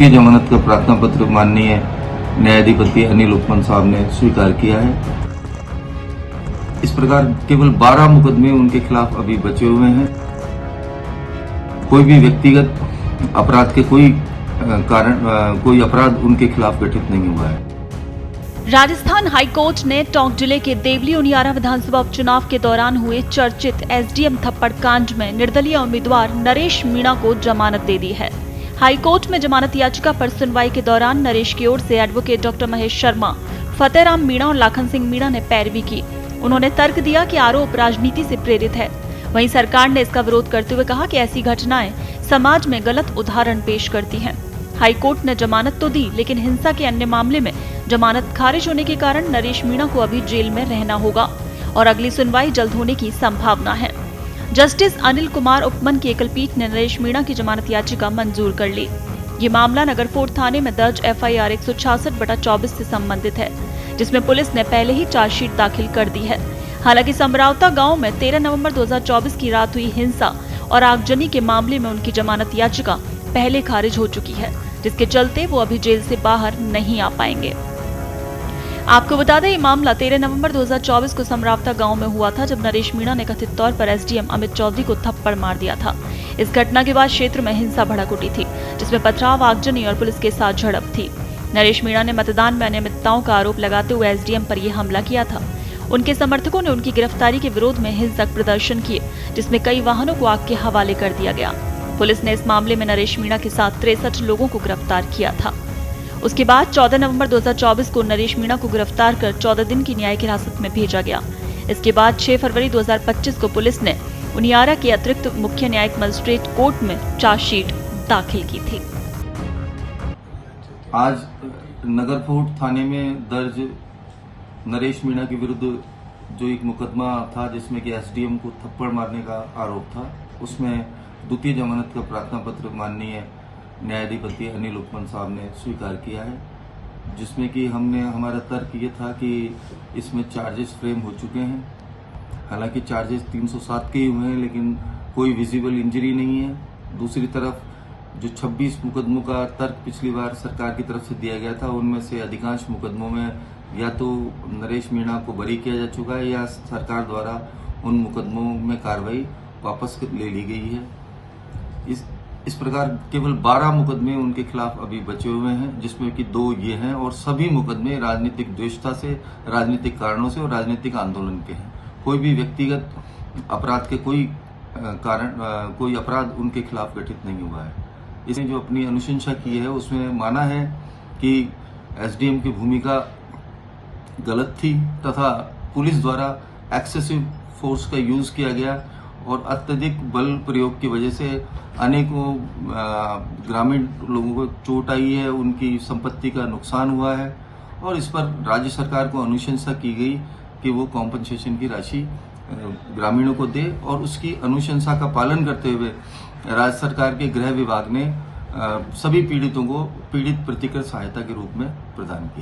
द्वितीय जमानत का प्रार्थना पत्र माननीय न्यायाधिपति अनिल उपमन साहब ने स्वीकार किया है। इस प्रकार केवल 12 मुकदमे उनके खिलाफ अभी बचे हुए हैं। कोई भी व्यक्तिगत अपराध के कोई अपराध उनके खिलाफ गठित नहीं हुआ है। राजस्थान हाईकोर्ट ने टोंक जिले के देवली उनियारा विधानसभा उपचुनाव के दौरान हुए चर्चित एसडीएम थप्पड़ कांड में निर्दलीय उम्मीदवार नरेश मीणा को जमानत दे दी है। हाईकोर्ट में जमानत याचिका पर सुनवाई के दौरान नरेश की ओर से एडवोकेट डॉक्टर महेश शर्मा, फतेहराम मीणा और लाखन सिंह मीणा ने पैरवी की। उन्होंने तर्क दिया कि आरोप राजनीति से प्रेरित है। वहीं सरकार ने इसका विरोध करते हुए कहा कि ऐसी घटनाएं समाज में गलत उदाहरण पेश करती हैं। हाईकोर्ट ने जमानत तो दी, लेकिन हिंसा के अन्य मामले में जमानत खारिज होने के कारण नरेश मीणा को अभी जेल में रहना होगा और अगली सुनवाई जल्द होने की संभावना है। जस्टिस अनिल कुमार उपमन की एकल पीठ ने नरेश मीणा की जमानत याचिका मंजूर कर ली। ये मामला नगरफोर्ट थाने में दर्ज FIR 166/24 से संबंधित है, जिसमें पुलिस ने पहले ही चार्जशीट दाखिल कर दी है। हालांकि समरावता गांव में 13 नवंबर 2024 की रात हुई हिंसा और आगजनी के मामले में उनकी जमानत याचिका पहले खारिज हो चुकी है, जिसके चलते वो अभी जेल से बाहर नहीं आ पाएंगे। आपको बता दें, ये मामला 13 नवंबर 2024 को समरावता गांव में हुआ था, जब नरेश मीणा ने कथित तौर पर एसडीएम अमित चौधरी को थप्पड़ मार दिया था। इस घटना के बाद क्षेत्र में हिंसा भड़क उठी थी, जिसमें पथराव, आगजनी और पुलिस के साथ झड़प थी। नरेश मीणा ने मतदान में अनियमितताओं का आरोप लगाते हुए एसडीएम पर यह हमला किया था। उनके समर्थकों ने उनकी गिरफ्तारी के विरोध में हिंसक प्रदर्शन किए, जिसमें कई वाहनों को आग के हवाले कर दिया गया। पुलिस ने इस मामले में नरेश मीणा के साथ 63 लोगों को गिरफ्तार किया था। उसके बाद 14 नवंबर 2024 को नरेश मीणा को गिरफ्तार कर 14 दिन की न्यायिक हिरासत में भेजा गया। इसके बाद 6 फरवरी 2025 को पुलिस ने उनियारा के अतिरिक्त मुख्य न्यायिक मजिस्ट्रेट कोर्ट में चार्जशीट दाखिल की थी। आज नगरफोर्ट थाने में दर्ज नरेश मीणा के विरुद्ध जो एक मुकदमा था, जिसमें कि एसडीएम को थप्पड़ मारने का आरोप था, उसमें द्वितीय जमानत का प्रार्थना पत्र माननीय न्यायाधिपति अनिल उपमन साहब ने स्वीकार किया है, जिसमें कि हमारा तर्क ये था कि इसमें चार्जेस फ्रेम हो चुके हैं। हालांकि चार्जेस 307 के ही हुए हैं, लेकिन कोई विजिबल इंजरी नहीं है। दूसरी तरफ जो 26 मुकदमों का तर्क पिछली बार सरकार की तरफ से दिया गया था, उनमें से अधिकांश मुकदमों में या तो नरेश मीणा को बरी किया जा चुका है या सरकार द्वारा उन मुकदमों में कार्रवाई वापस ले ली गई है। इस प्रकार केवल 12 मुकदमे उनके खिलाफ अभी बचे हुए हैं, जिसमें कि 2 ये हैं और सभी मुकदमे राजनीतिक द्वेषता से, राजनीतिक कारणों से और राजनीतिक आंदोलन के हैं। कोई भी व्यक्तिगत अपराध के कोई अपराध उनके खिलाफ गठित नहीं हुआ है। इसने जो अपनी अनुशंसा की है, उसमें माना है कि एसडीएम की भूमिका गलत थी तथा पुलिस द्वारा एक्सेसिव फोर्स का यूज किया गया और अत्यधिक बल प्रयोग की वजह से अनेकों ग्रामीण लोगों को चोट आई है, उनकी संपत्ति का नुकसान हुआ है और इस पर राज्य सरकार को अनुशंसा की गई कि वो कॉम्पनसेशन की राशि ग्रामीणों को दे, और उसकी अनुशंसा का पालन करते हुए राज्य सरकार के गृह विभाग ने सभी पीड़ितों को पीड़ित प्रतिकृत सहायता के रूप में प्रदान किया।